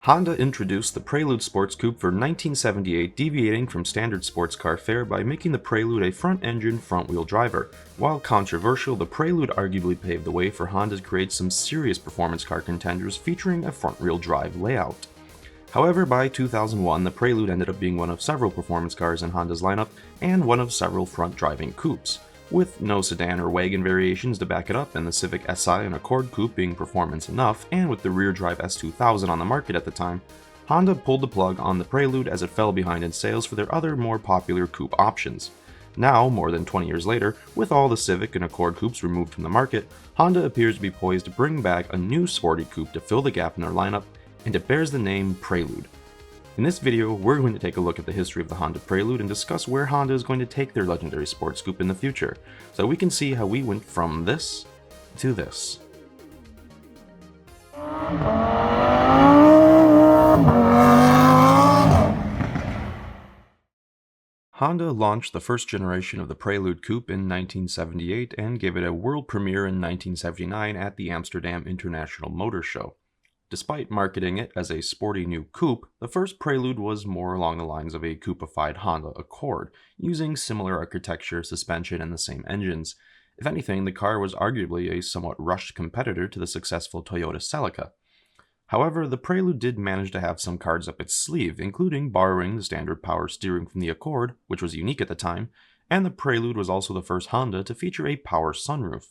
Honda introduced the Prelude sports coupe for 1978, deviating from standard sports car fare by making the Prelude a front-engine, front-wheel driver. While controversial, the Prelude arguably paved the way for Honda to create some serious performance car contenders featuring a front-wheel drive layout. However, by 2001, the Prelude ended up being one of several performance cars in Honda's lineup and one of several front-driving coupes. With no sedan or wagon variations to back it up, and the Civic Si and Accord coupe being performance enough, and with the rear-drive S2000 on the market at the time, Honda pulled the plug on the Prelude as it fell behind in sales for their other more popular coupe options. Now, more than 20 years later, with all the Civic and Accord coupes removed from the market, Honda appears to be poised to bring back a new sporty coupe to fill the gap in their lineup, and it bears the name Prelude. In this video, we're going to take a look at the history of the Honda Prelude and discuss where Honda is going to take their legendary sports coupe in the future, so we can see how we went from this to this. Honda launched the first generation of the Prelude coupe in 1978 and gave it a world premiere in 1979 at the Amsterdam International Motor Show. Despite marketing it as a sporty new coupe, the first Prelude was more along the lines of a coupified Honda Accord, using similar architecture, suspension, and the same engines. If anything, the car was arguably a somewhat rushed competitor to the successful Toyota Celica. However, the Prelude did manage to have some cards up its sleeve, including borrowing the standard power steering from the Accord, which was unique at the time, and the Prelude was also the first Honda to feature a power sunroof.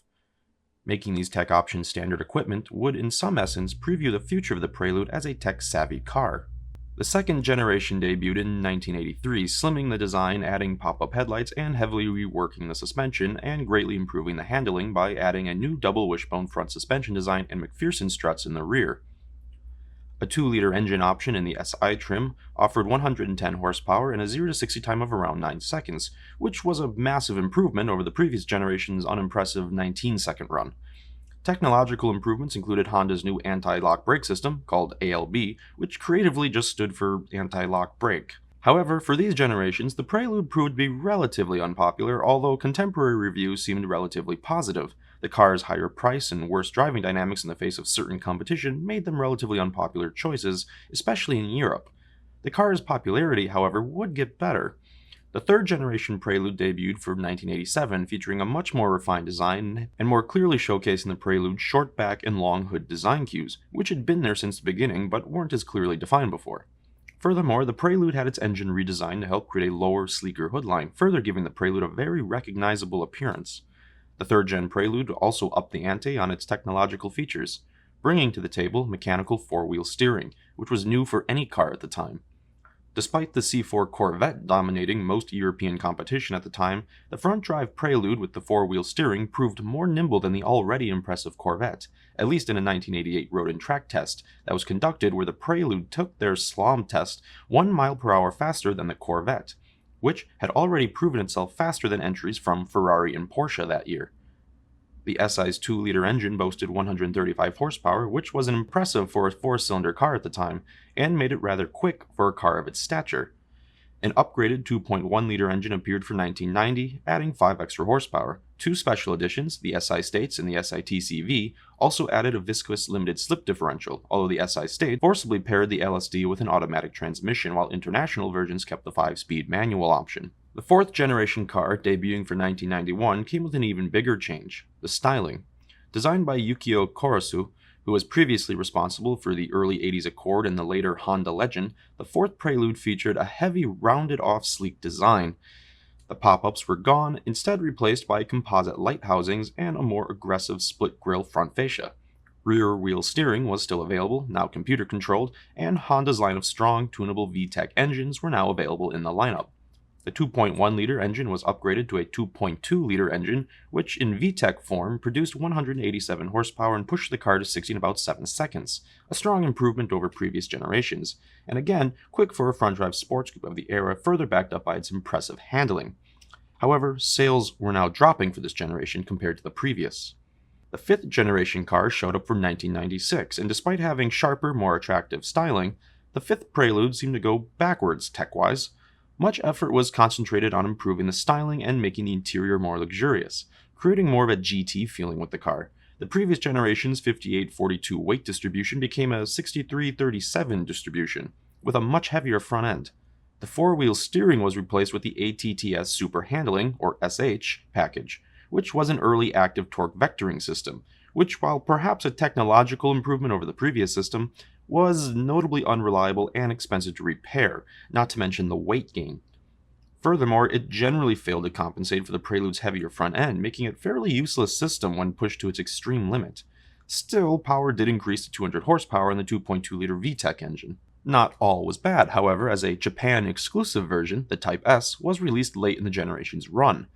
Making these tech options standard equipment would in some essence preview the future of the Prelude as a tech-savvy car. The second generation debuted in 1983, slimming the design, adding pop-up headlights, and heavily reworking the suspension, and greatly improving the handling by adding a new double wishbone front suspension design and McPherson struts in the rear. A 2-liter engine option in the SI trim offered 110 horsepower and a 0-60 time of around 9 seconds, which was a massive improvement over the previous generation's unimpressive 19-second run. Technological improvements included Honda's new anti-lock brake system, called ALB, which creatively just stood for anti-lock brake. However, for these generations, the Prelude proved to be relatively unpopular, although contemporary reviews seemed relatively positive. The car's higher price and worse driving dynamics in the face of certain competition made them relatively unpopular choices, especially in Europe. The car's popularity, however, would get better. The third generation Prelude debuted for 1987, featuring a much more refined design and more clearly showcasing the Prelude's short back and long hood design cues, which had been there since the beginning but weren't as clearly defined before. Furthermore, the Prelude had its engine redesigned to help create a lower, sleeker hood line, further giving the Prelude a very recognizable appearance. The third-gen Prelude also upped the ante on its technological features, bringing to the table mechanical four-wheel steering, which was new for any car at the time. Despite the C4 Corvette dominating most European competition at the time, the front-drive Prelude with the four-wheel steering proved more nimble than the already impressive Corvette, at least in a 1988 road and track test that was conducted where the Prelude took their slalom test 1 mile per hour faster than the Corvette, which had already proven itself faster than entries from Ferrari and Porsche that year. The SI's 2-liter engine boasted 135 horsepower, which was impressive for a 4-cylinder car at the time, and made it rather quick for a car of its stature. An upgraded 2.1-liter engine appeared for 1990, adding 5 extra horsepower. 2 special editions, the SI States and the SI TCV, also added a viscous limited slip differential, although the SI State forcibly paired the LSD with an automatic transmission, while international versions kept the 5-speed manual option. The fourth generation car, debuting for 1991, came with an even bigger change: the styling. Designed by Yukio Korosu, who was previously responsible for the early 80s Accord and the later Honda Legend, the fourth Prelude featured a heavy, rounded-off, sleek design. The pop-ups were gone, instead replaced by composite light housings and a more aggressive split-grille front fascia. Rear-wheel steering was still available, now computer-controlled, and Honda's line of strong, tunable VTEC engines were now available in the lineup. The 2.1-liter engine was upgraded to a 2.2-liter engine, which in VTEC form produced 187 horsepower and pushed the car to 60 in about 7 seconds, a strong improvement over previous generations, and again, quick for a front-drive sports coupe of the era, further backed up by its impressive handling. However, sales were now dropping for this generation compared to the previous. The fifth generation car showed up for 1996, and despite having sharper, more attractive styling, the fifth Prelude seemed to go backwards tech-wise. Much effort was concentrated on improving the styling and making the interior more luxurious, creating more of a GT feeling with the car. The previous generation's 58-42 weight distribution became a 63-37 distribution, with a much heavier front end. The four-wheel steering was replaced with the ATTS Super Handling, or SH, package, which was an early active torque vectoring system, which, while perhaps a technological improvement over the previous system, was notably unreliable and expensive to repair, not to mention the weight gain. Furthermore, it generally failed to compensate for the Prelude's heavier front end, making it a fairly useless system when pushed to its extreme limit. Still, power did increase to 200 horsepower in the 2.2-liter VTEC engine. Not all was bad, however, as a Japan-exclusive version, the Type S, was released late in the generation's run.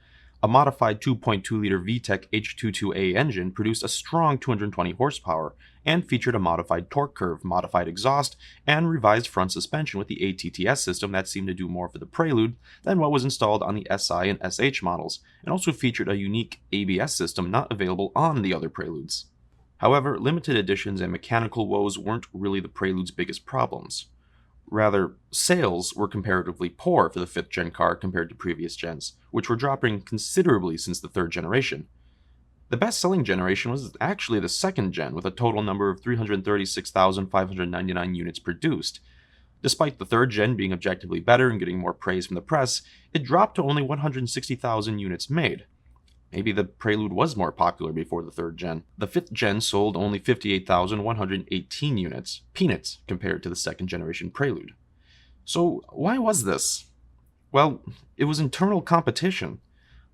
A modified 2.2-liter VTEC H22A engine produced a strong 220 horsepower, and featured a modified torque curve, modified exhaust, and revised front suspension with the ATTS system that seemed to do more for the Prelude than what was installed on the SI and SH models, and also featured a unique ABS system not available on the other Preludes. However, limited editions and mechanical woes weren't really the Prelude's biggest problems. Rather, sales were comparatively poor for the 5th gen car compared to previous gens, which were dropping considerably since the 3rd generation. The best-selling generation was actually the 2nd gen, with a total number of 336,599 units produced. Despite the 3rd gen being objectively better and getting more praise from the press, it dropped to only 160,000 units made. Maybe the Prelude was more popular before the 3rd gen. The 5th gen sold only 58,118 units, peanuts compared to the 2nd generation Prelude. So why was this? Well, it was internal competition.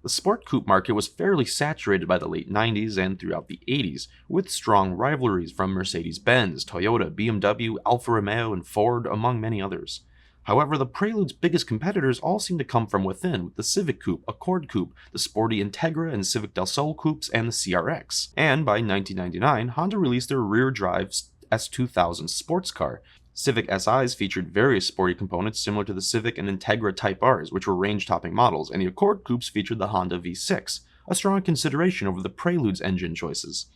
The sport coupe market was fairly saturated by the late 90s and throughout the 80s, with strong rivalries from Mercedes-Benz, Toyota, BMW, Alfa Romeo, and Ford, among many others. However, the Prelude's biggest competitors all seem to come from within, with the Civic Coupe, Accord Coupe, the sporty Integra and Civic Del Sol coupes, and the CRX. And by 1999, Honda released their rear-drive S2000 sports car. Civic SIs featured various sporty components similar to the Civic and Integra Type Rs, which were range-topping models, and the Accord coupes featured the Honda V6, a strong consideration over the Prelude's engine choices.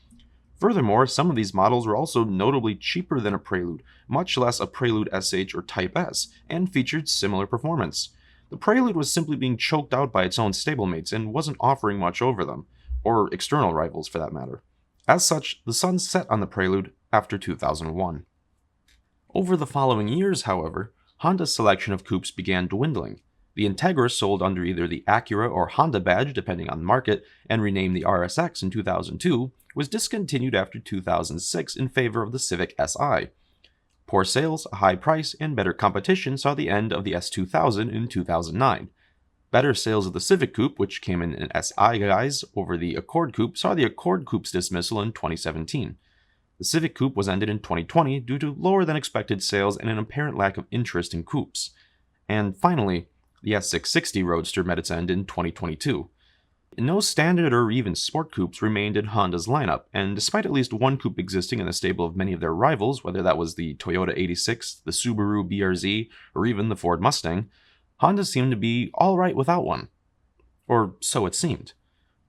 Furthermore, some of these models were also notably cheaper than a Prelude, much less a Prelude SH or Type S, and featured similar performance. The Prelude was simply being choked out by its own stablemates and wasn't offering much over them, or external rivals for that matter. As such, the sun set on the Prelude after 2001. Over the following years, however, Honda's selection of coupes began dwindling. The Integra sold under either the Acura or Honda badge depending on the market, and renamed the RSX in 2002, was discontinued after 2006 in favor of the Civic Si. Poor sales, a high price, and better competition saw the end of the S2000 in 2009. Better sales of the Civic Coupe, which came in an SI guise over the Accord Coupe, saw the Accord Coupe's dismissal in 2017. The Civic Coupe was ended in 2020 due to lower than expected sales and an apparent lack of interest in coupes. And finally, the S660 Roadster met its end in 2022. No standard or even sport coupes remained in Honda's lineup, and despite at least one coupe existing in the stable of many of their rivals, whether that was the Toyota 86, the Subaru BRZ, or even the Ford Mustang, Honda seemed to be alright without one. Or so it seemed.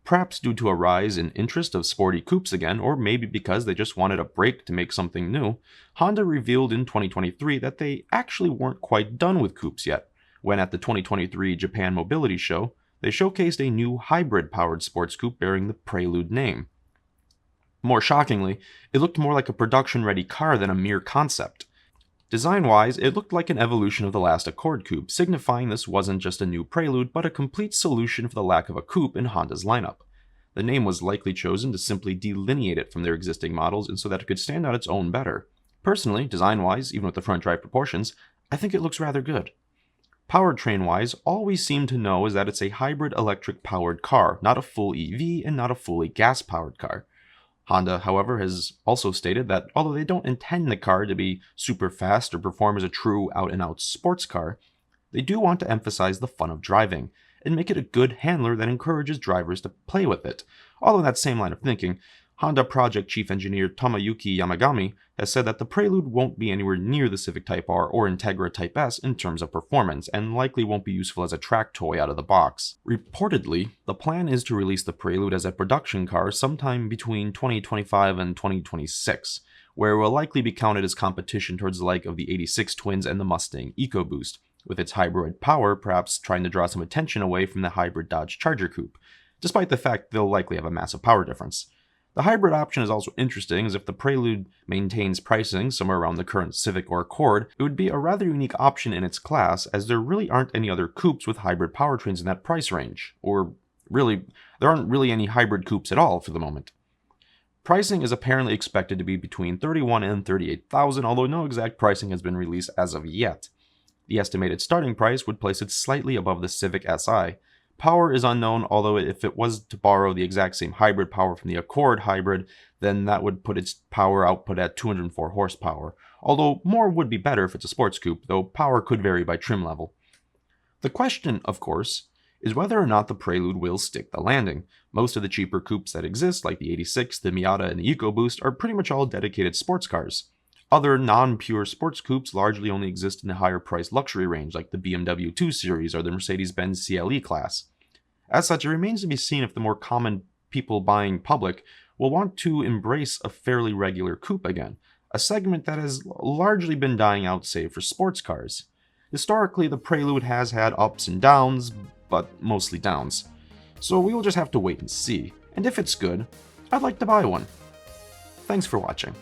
Perhaps due to a rise in interest of sporty coupes again, or maybe because they just wanted a break to make something new, Honda revealed in 2023 that they actually weren't quite done with coupes yet, when at the 2023 Japan Mobility Show, they showcased a new hybrid-powered sports coupe bearing the Prelude name. More shockingly, it looked more like a production-ready car than a mere concept. Design-wise, it looked like an evolution of the last Accord coupe, signifying this wasn't just a new Prelude, but a complete solution for the lack of a coupe in Honda's lineup. The name was likely chosen to simply delineate it from their existing models and so that it could stand on its own better. Personally, design-wise, even with the front drive proportions, I think it looks rather good. Powertrain-wise, all we seem to know is that it's a hybrid electric-powered car, not a full EV and not a fully gas-powered car. Honda, however, has also stated that although they don't intend the car to be super fast or perform as a true out-and-out sports car, they do want to emphasize the fun of driving and make it a good handler that encourages drivers to play with it. Although in that same line of thinking, Honda Project Chief Engineer Tomoyuki Yamagami has said that the Prelude won't be anywhere near the Civic Type R or Integra Type S in terms of performance, and likely won't be useful as a track toy out of the box. Reportedly, the plan is to release the Prelude as a production car sometime between 2025 and 2026, where it will likely be counted as competition towards the like of the 86 Twins and the Mustang EcoBoost, with its hybrid power perhaps trying to draw some attention away from the hybrid Dodge Charger coupe, despite the fact they'll likely have a massive power difference. The hybrid option is also interesting, as if the Prelude maintains pricing somewhere around the current Civic or Accord, it would be a rather unique option in its class, as there really aren't any other coupes with hybrid powertrains in that price range. Or really, there aren't really any hybrid coupes at all for the moment. Pricing is apparently expected to be between $31,000 and $38,000, although no exact pricing has been released as of yet. The estimated starting price would place it slightly above the Civic Si. Power is unknown, although if it was to borrow the exact same hybrid power from the Accord hybrid, then that would put its power output at 204 horsepower, although more would be better if it's a sports coupe, though power could vary by trim level. The question, of course, is whether or not the Prelude will stick the landing. Most of the cheaper coupes that exist, like the 86, the Miata, and the EcoBoost, are pretty much all dedicated sports cars. Other non-pure sports coupes largely only exist in the higher-priced luxury range, like the BMW 2 Series or the Mercedes-Benz CLE-Class. As such, it remains to be seen if the more common people buying public will want to embrace a fairly regular coupe again, a segment that has largely been dying out save for sports cars. Historically, the Prelude has had ups and downs, but mostly downs. So we will just have to wait and see, and if it's good, I'd like to buy one. Thanks for watching.